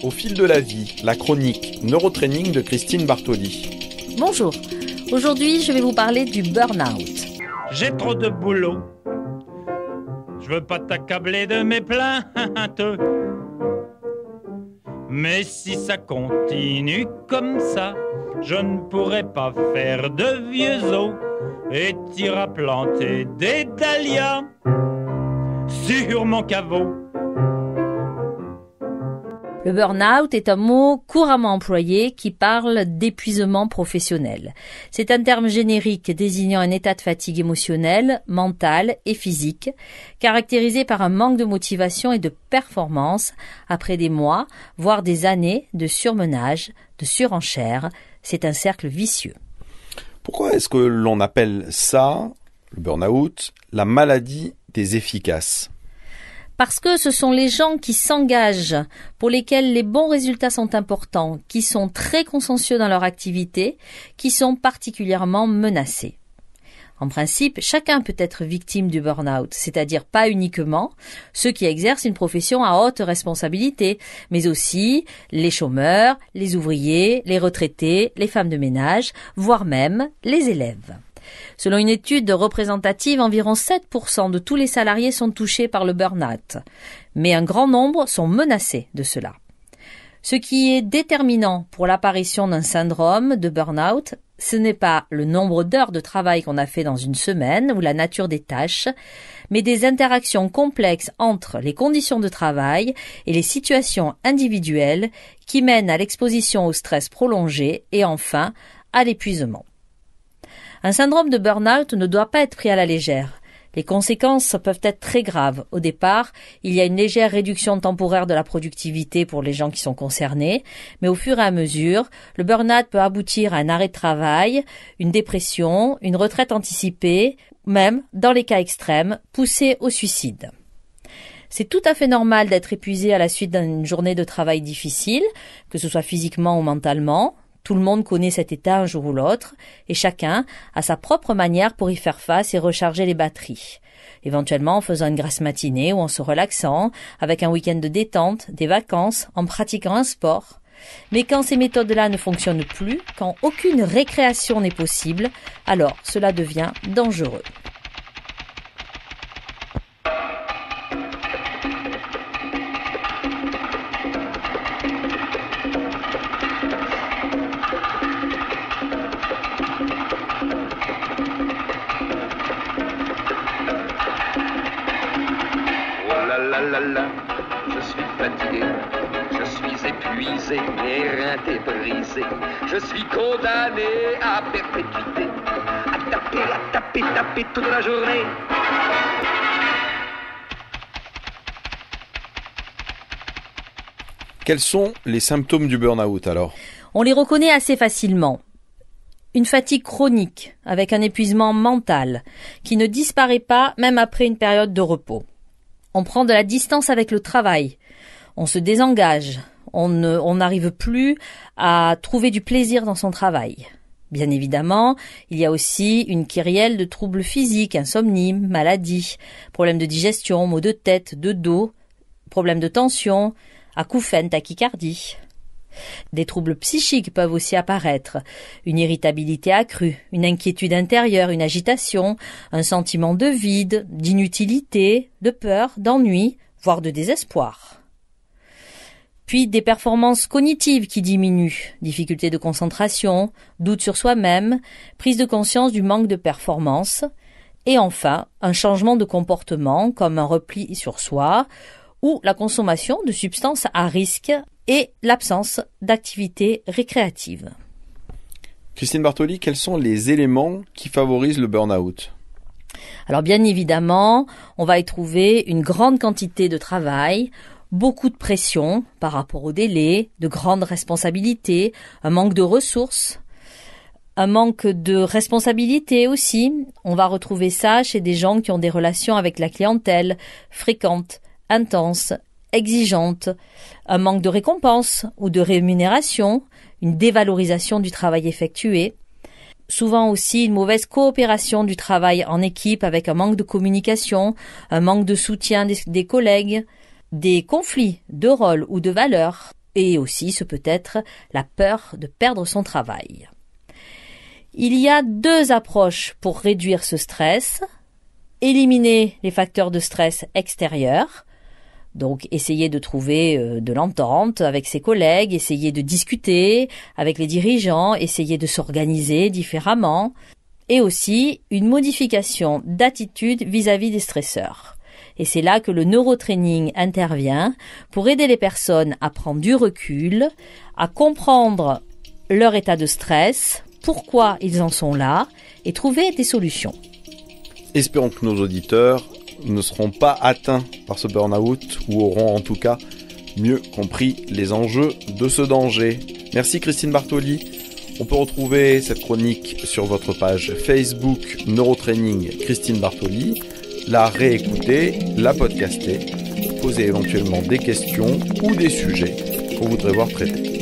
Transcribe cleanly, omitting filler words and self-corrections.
Au fil de la vie, la chronique Neurotraining de Christine Bartoli. Bonjour, aujourd'hui je vais vous parler du burn-out. J'ai trop de boulot, je veux pas t'accabler de mes plaintes. Mais si ça continue comme ça, je ne pourrai pas faire de vieux os et t'iras planter des dahlias sur mon caveau. Le burn-out est un mot couramment employé qui parle d'épuisement professionnel. C'est un terme générique désignant un état de fatigue émotionnelle, mentale et physique, caractérisé par un manque de motivation et de performance après des mois, voire des années de surmenage, de surenchère. C'est un cercle vicieux. Pourquoi est-ce que l'on appelle ça, le burn-out, la maladie des efficaces ? Parce que ce sont les gens qui s'engagent, pour lesquels les bons résultats sont importants, qui sont très consciencieux dans leur activité, qui sont particulièrement menacés. En principe, chacun peut être victime du burn-out, c'est-à-dire pas uniquement ceux qui exercent une profession à haute responsabilité, mais aussi les chômeurs, les ouvriers, les retraités, les femmes de ménage, voire même les élèves. Selon une étude représentative, environ 7% de tous les salariés sont touchés par le burn-out, mais un grand nombre sont menacés de cela. Ce qui est déterminant pour l'apparition d'un syndrome de burn-out, ce n'est pas le nombre d'heures de travail qu'on a fait dans une semaine ou la nature des tâches, mais des interactions complexes entre les conditions de travail et les situations individuelles qui mènent à l'exposition au stress prolongé et enfin à l'épuisement. Un syndrome de burn-out ne doit pas être pris à la légère. Les conséquences peuvent être très graves. Au départ, il y a une légère réduction temporaire de la productivité pour les gens qui sont concernés, mais au fur et à mesure, le burn-out peut aboutir à un arrêt de travail, une dépression, une retraite anticipée, même, dans les cas extrêmes, pousser au suicide. C'est tout à fait normal d'être épuisé à la suite d'une journée de travail difficile, que ce soit physiquement ou mentalement. Tout le monde connaît cet état un jour ou l'autre, et chacun a sa propre manière pour y faire face et recharger les batteries. Éventuellement en faisant une grasse matinée ou en se relaxant, avec un week-end de détente, des vacances, en pratiquant un sport. Mais quand ces méthodes-là ne fonctionnent plus, quand aucune récréation n'est possible, alors cela devient dangereux. Je suis fatigué, je suis épuisé, mes reins brisés. Je suis condamné à perpétuité, à taper toute la journée. Quels sont les symptômes du burn-out alors ? On les reconnaît assez facilement. Une fatigue chronique, avec un épuisement mental, qui ne disparaît pas même après une période de repos. On prend de la distance avec le travail, on se désengage, on n'arrive plus à trouver du plaisir dans son travail. Bien évidemment, il y a aussi une kyrielle de troubles physiques, insomnie, maladies, problèmes de digestion, maux de tête, de dos, problèmes de tension, acouphènes, tachycardie. Des troubles psychiques peuvent aussi apparaître, une irritabilité accrue, une inquiétude intérieure, une agitation, un sentiment de vide, d'inutilité, de peur, d'ennui, voire de désespoir. Puis des performances cognitives qui diminuent, difficultés de concentration, doute sur soi-même, prise de conscience du manque de performance, et enfin un changement de comportement comme un repli sur soi ou la consommation de substances à risque et l'absence d'activités récréatives. Christine Bartoli, quels sont les éléments qui favorisent le burn-out ? Alors bien évidemment, on va y trouver une grande quantité de travail, beaucoup de pression par rapport aux délais, de grandes responsabilités, un manque de ressources, un manque de responsabilité aussi. On va retrouver ça chez des gens qui ont des relations avec la clientèle fréquentes, intenses, exigeantes, un manque de récompense ou de rémunération, une dévalorisation du travail effectué. Souvent aussi une mauvaise coopération du travail en équipe avec un manque de communication, un manque de soutien des collègues, des conflits de rôle ou de valeurs, Et aussi, ce peut être la peur de perdre son travail. Il y a 2 approches pour réduire ce stress. Éliminer les facteurs de stress extérieurs. Donc, essayer de trouver de l'entente avec ses collègues, essayer de discuter avec les dirigeants, essayer de s'organiser différemment. Et aussi, une modification d'attitude vis-à-vis des stresseurs. Et c'est là que le neurotraining intervient pour aider les personnes à prendre du recul, à comprendre leur état de stress, pourquoi ils en sont là, et trouver des solutions. Espérons que nos auditeurs ne seront pas atteints par ce burn-out ou auront en tout cas mieux compris les enjeux de ce danger. Merci Christine Bartoli. On peut retrouver cette chronique sur votre page Facebook Neurotraining Christine Bartoli, la réécouter, la podcaster, poser éventuellement des questions ou des sujets qu'on voudrait voir traités.